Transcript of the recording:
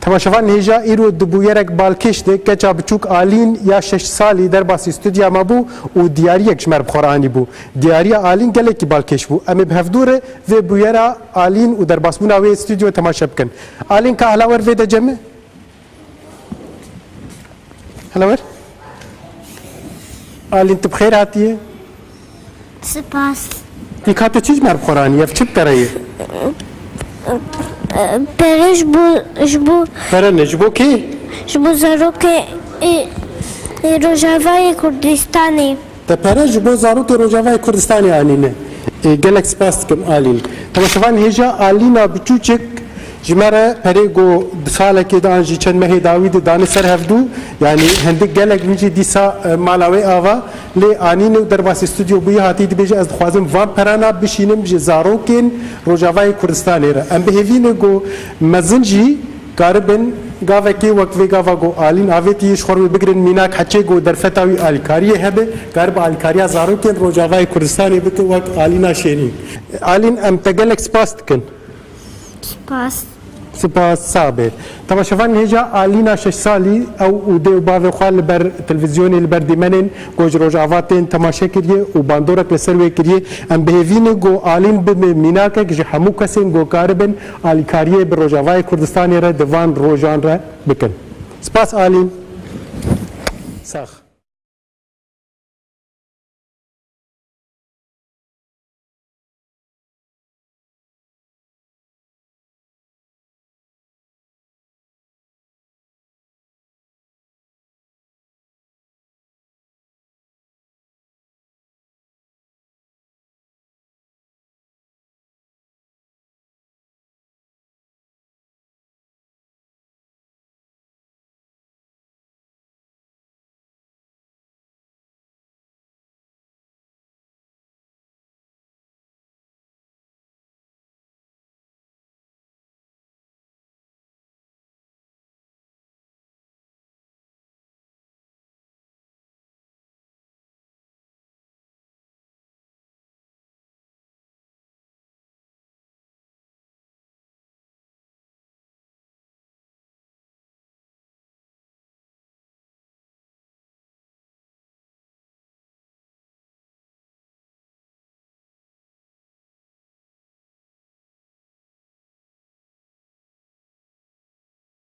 تماشاوان هیجا ایرو دبویرک بالکش ده کچا بچوک آلین یا 6 سالی در باسی استودیا ما بو و دیاری یک جمر بخورانی بو دیاری آلین گله کی بالکش بو امی بهفدوره و بویرا آلین و در باسمون اوی استودیو تماشا بکن آلین که هلاور وی ده جمع هلاور آلین تو بخیر هاتیه سپاس دکات چی جمر بخورانی یا چی بترایه پره جبو پره جبو کی؟ جبو زاروک ڕۆژئاوای کوردستانی te pere ji bo zarokê Rojavayê Kurdistanê anîne. Gelek spas dikim Alîn. Temaşevan hêja alîna biçûçek ji me re perê got di salekê de an jî çend mehê dawî de danî ser hevdû yanî hindik gelek min jî dîsa mala wê ava lê anîne û derbasî stûdyo bûyî hatî dibêje ez dixwazim van perana bişînim ji zarokên Rojavayê Kurdistanê re. Em bihêvîne got mezin jî garibin gavekê wek vê gava got alîn avêtî ji xwe re bigirin mînak heçê got derfeta wî alîkariyê hebe garib alîkariya zarokên Rojavayê Kurdistanê bike wek alîna şêrîn. Alîn em te gelek spas dikin. سپاس سپاس صابر تماشاvan hêja alîna 6 salî ew û dê û bavê xwe li ber televizyonê li ber dîmenên got ji rojavatên temaşe kiriye û bandorek li ser wê kiriye em bihêvîne got alîn bi mînakek ji hemû kesên got karibin alîkariyê bi Rojavayê Kurdistanê re di van rojan re bikin. Spas alîn. Sax.